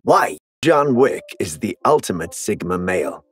Why John Wick is the ultimate Sigma male.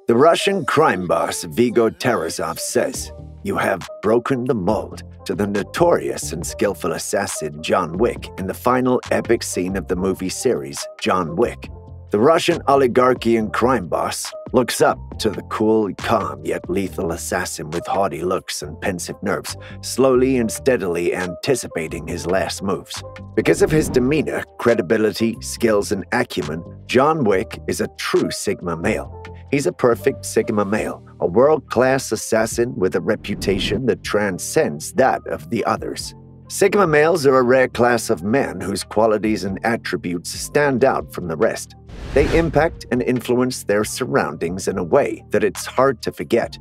The Russian crime boss Vigo Tarasov says, "You have broken the mold," to the notorious and skillful assassin John Wick in the final epic scene of the movie series John Wick. The Russian oligarchy and crime boss looks up to the cool, calm, yet lethal assassin with haughty looks and pensive nerves, slowly and steadily anticipating his last moves. Because of his demeanor, credibility, skills, and acumen, John Wick is a true Sigma male. He's a perfect Sigma male, a world-class assassin with a reputation that transcends that of the others. Sigma males are a rare class of men whose qualities and attributes stand out from the rest. They impact and influence their surroundings in a way that it's hard to forget.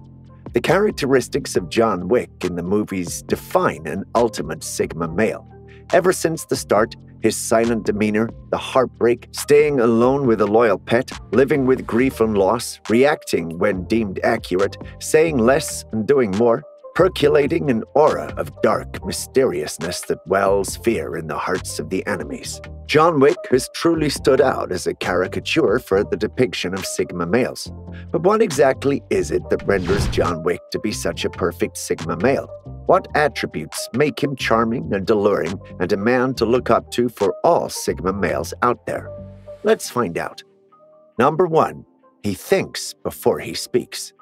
The characteristics of John Wick in the movies define an ultimate Sigma male. Ever since the start, his silent demeanor, the heartbreak, staying alone with a loyal pet, living with grief and loss, reacting when deemed accurate, saying less and doing more, percolating an aura of dark mysteriousness that wells fear in the hearts of the enemies. John Wick has truly stood out as a caricature for the depiction of Sigma males. But what exactly is it that renders John Wick to be such a perfect Sigma male? What attributes make him charming and alluring and a man to look up to for all Sigma males out there? Let's find out. Number 1. He thinks before he speaks.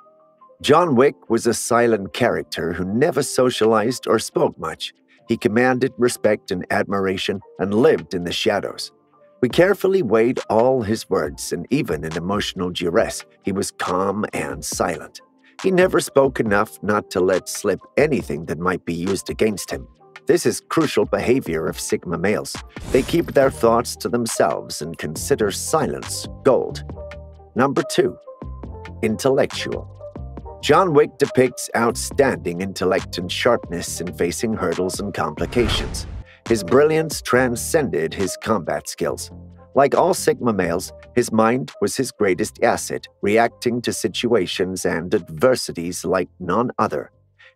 John Wick was a silent character who never socialized or spoke much. He commanded respect and admiration and lived in the shadows. We carefully weighed all his words, and even in emotional duress, he was calm and silent. He never spoke enough not to let slip anything that might be used against him. This is crucial behavior of Sigma males. They keep their thoughts to themselves and consider silence gold. Number 2. Intellectual. John Wick depicts outstanding intellect and sharpness in facing hurdles and complications. His brilliance transcended his combat skills. Like all Sigma males, his mind was his greatest asset, reacting to situations and adversities like none other.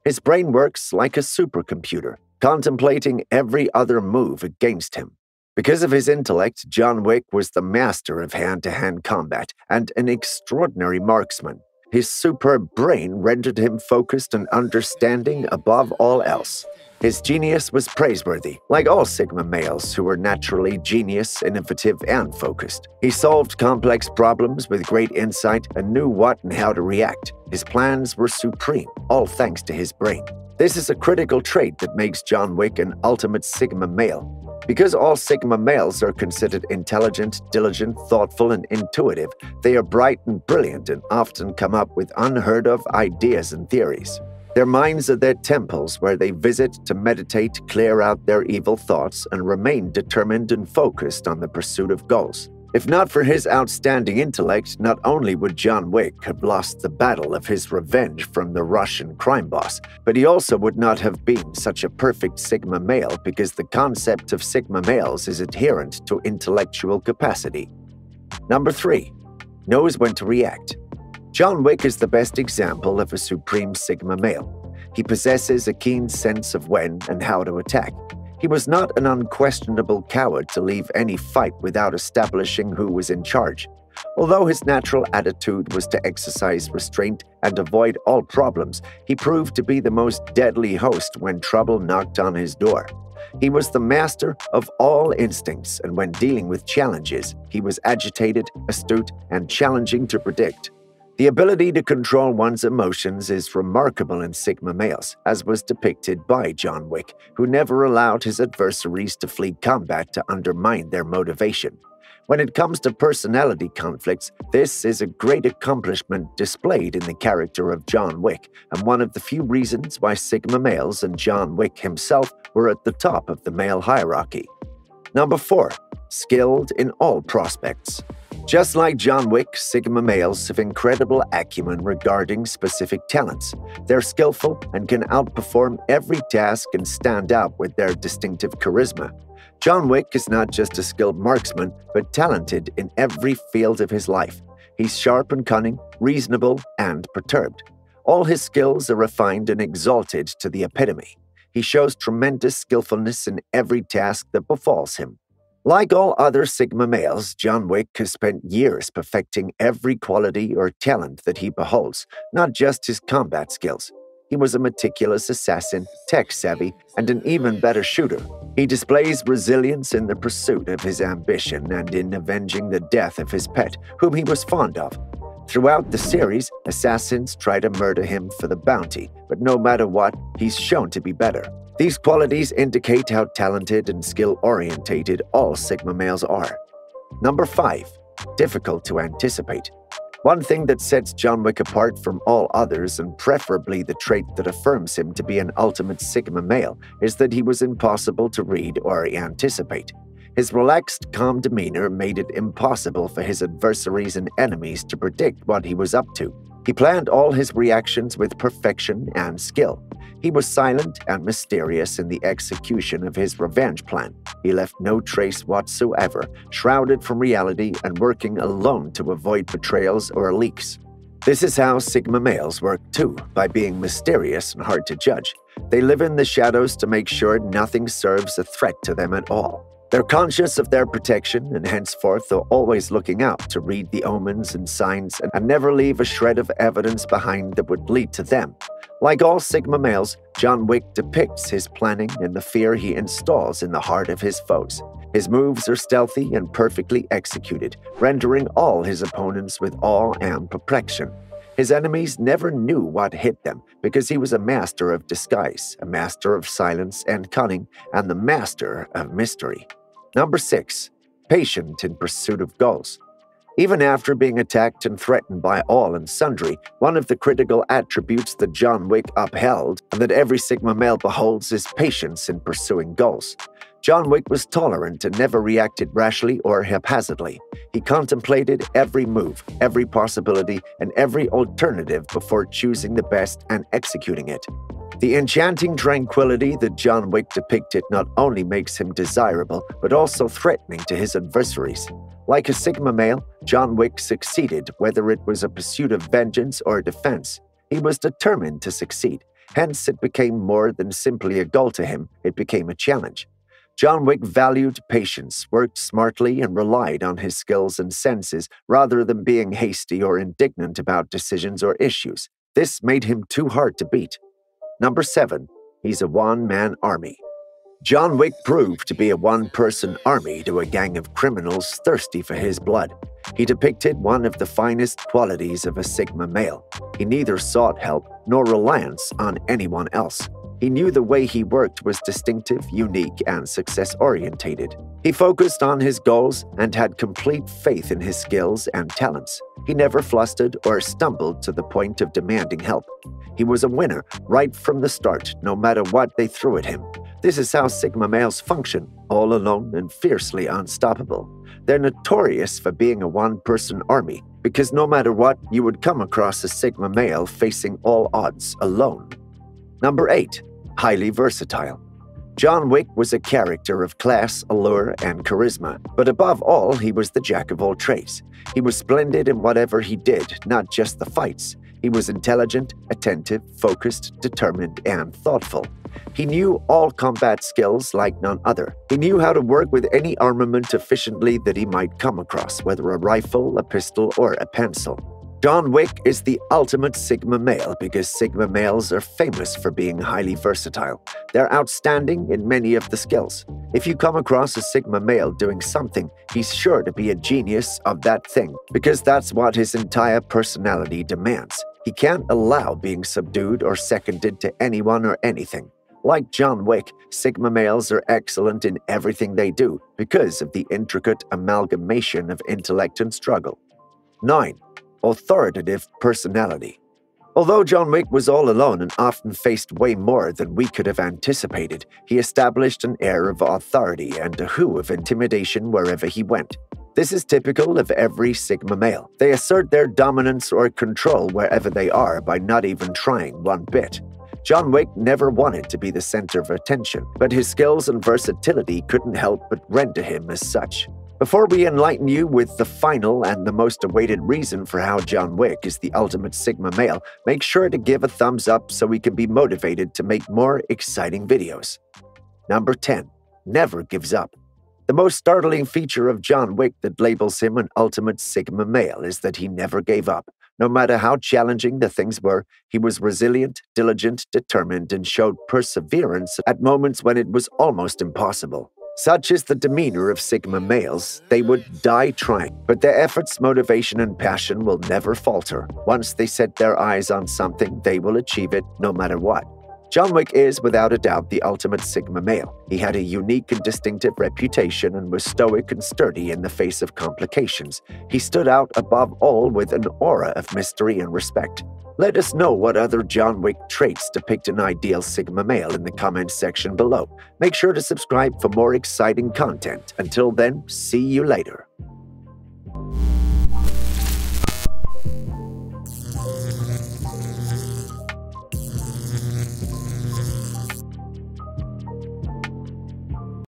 His brain works like a supercomputer, contemplating every other move against him. Because of his intellect, John Wick was the master of hand-to-hand combat and an extraordinary marksman. His superb brain rendered him focused and understanding above all else. His genius was praiseworthy, like all Sigma males who were naturally genius, innovative, and focused. He solved complex problems with great insight and knew what and how to react. His plans were supreme, all thanks to his brain. This is a critical trait that makes John Wick an ultimate Sigma male. Because all Sigma males are considered intelligent, diligent, thoughtful, and intuitive, they are bright and brilliant and often come up with unheard-of ideas and theories. Their minds are their temples where they visit to meditate, clear out their evil thoughts, and remain determined and focused on the pursuit of goals. If not for his outstanding intellect, not only would John Wick have lost the battle of his revenge from the Russian crime boss, but he also would not have been such a perfect Sigma male because the concept of Sigma males is adherent to intellectual capacity. Number 3. Knows when to react. John Wick is the best example of a supreme Sigma male. He possesses a keen sense of when and how to attack. He was not an unquestionable coward to leave any fight without establishing who was in charge. Although his natural attitude was to exercise restraint and avoid all problems, he proved to be the most deadly host when trouble knocked on his door. He was the master of all instincts, and when dealing with challenges, he was agitated, astute, and challenging to predict. The ability to control one's emotions is remarkable in Sigma males, as was depicted by John Wick, who never allowed his adversaries to flee combat to undermine their motivation. When it comes to personality conflicts, this is a great accomplishment displayed in the character of John Wick, and one of the few reasons why Sigma males and John Wick himself were at the top of the male hierarchy. Number 4. Skilled in all prospects. Just like John Wick, Sigma males have incredible acumen regarding specific talents. They're skillful and can outperform every task and stand out with their distinctive charisma. John Wick is not just a skilled marksman, but talented in every field of his life. He's sharp and cunning, reasonable and perturbed. All his skills are refined and exalted to the epitome. He shows tremendous skillfulness in every task that befalls him. Like all other Sigma males, John Wick has spent years perfecting every quality or talent that he beholds, not just his combat skills. He was a meticulous assassin, tech-savvy, and an even better shooter. He displays resilience in the pursuit of his ambition and in avenging the death of his pet, whom he was fond of. Throughout the series, assassins try to murder him for the bounty, but no matter what, he's shown to be better. These qualities indicate how talented and skill-orientated all Sigma males are. Number 5. Difficult to anticipate. One thing that sets John Wick apart from all others, and preferably the trait that affirms him to be an ultimate Sigma male, is that he was impossible to read or anticipate. His relaxed, calm demeanor made it impossible for his adversaries and enemies to predict what he was up to. He planned all his reactions with perfection and skill. He was silent and mysterious in the execution of his revenge plan. He left no trace whatsoever, shrouded from reality and working alone to avoid betrayals or leaks. This is how Sigma males work too, by being mysterious and hard to judge. They live in the shadows to make sure nothing serves a threat to them at all. They're conscious of their protection and henceforth are always looking out to read the omens and signs and never leave a shred of evidence behind that would lead to them. Like all Sigma males, John Wick depicts his planning and the fear he installs in the heart of his foes. His moves are stealthy and perfectly executed, rendering all his opponents with awe and perplexity. His enemies never knew what hit them because he was a master of disguise, a master of silence and cunning, and the master of mystery. Number 6. Patient in pursuit of goals. Even after being attacked and threatened by all and sundry, one of the critical attributes that John Wick upheld and that every Sigma male beholds is patience in pursuing goals. John Wick was tolerant and never reacted rashly or haphazardly. He contemplated every move, every possibility, and every alternative before choosing the best and executing it. The enchanting tranquility that John Wick depicted not only makes him desirable, but also threatening to his adversaries. Like a Sigma male, John Wick succeeded whether it was a pursuit of vengeance or defense. He was determined to succeed. Hence, it became more than simply a goal to him, it became a challenge. John Wick valued patience, worked smartly, and relied on his skills and senses rather than being hasty or indignant about decisions or issues. This made him too hard to beat. Number 7. He's a one-man army. John Wick proved to be a one-person army to a gang of criminals thirsty for his blood. He depicted one of the finest qualities of a Sigma male. He neither sought help nor reliance on anyone else. He knew the way he worked was distinctive, unique, and success-orientated. He focused on his goals and had complete faith in his skills and talents. He never flustered or stumbled to the point of demanding help. He was a winner right from the start, no matter what they threw at him. This is how Sigma males function, all alone and fiercely unstoppable. They're notorious for being a one-person army, because no matter what, you would come across a Sigma male facing all odds alone. Number 8. Highly versatile. John Wick was a character of class, allure, and charisma, but above all, he was the jack of all trades. He was splendid in whatever he did, not just the fights. He was intelligent, attentive, focused, determined, and thoughtful. He knew all combat skills like none other. He knew how to work with any armament efficiently that he might come across, whether a rifle, a pistol, or a pencil. John Wick is the ultimate Sigma male because Sigma males are famous for being highly versatile. They're outstanding in many of the skills. If you come across a Sigma male doing something, he's sure to be a genius of that thing because that's what his entire personality demands. He can't allow being subdued or seconded to anyone or anything. Like John Wick, Sigma males are excellent in everything they do because of the intricate amalgamation of intellect and struggle. 9. Authoritative Personality. Although John Wick was all alone and often faced way more than we could have anticipated, he established an air of authority and a hue of intimidation wherever he went. This is typical of every Sigma male. They assert their dominance or control wherever they are by not even trying one bit. John Wick never wanted to be the center of attention, but his skills and versatility couldn't help but render him as such. Before we enlighten you with the final and the most awaited reason for how John Wick is the ultimate Sigma male, make sure to give a thumbs up so we can be motivated to make more exciting videos. Number 10. Never gives up. The most startling feature of John Wick that labels him an ultimate Sigma male is that he never gave up. No matter how challenging the things were, he was resilient, diligent, determined, and showed perseverance at moments when it was almost impossible. Such is the demeanor of Sigma males. They would die trying, but their efforts, motivation, and passion will never falter. Once they set their eyes on something, they will achieve it no matter what. John Wick is, without a doubt, the ultimate Sigma male. He had a unique and distinctive reputation and was stoic and sturdy in the face of complications. He stood out above all with an aura of mystery and respect. Let us know what other John Wick traits depict an ideal Sigma male in the comments section below. Make sure to subscribe for more exciting content. Until then, see you later.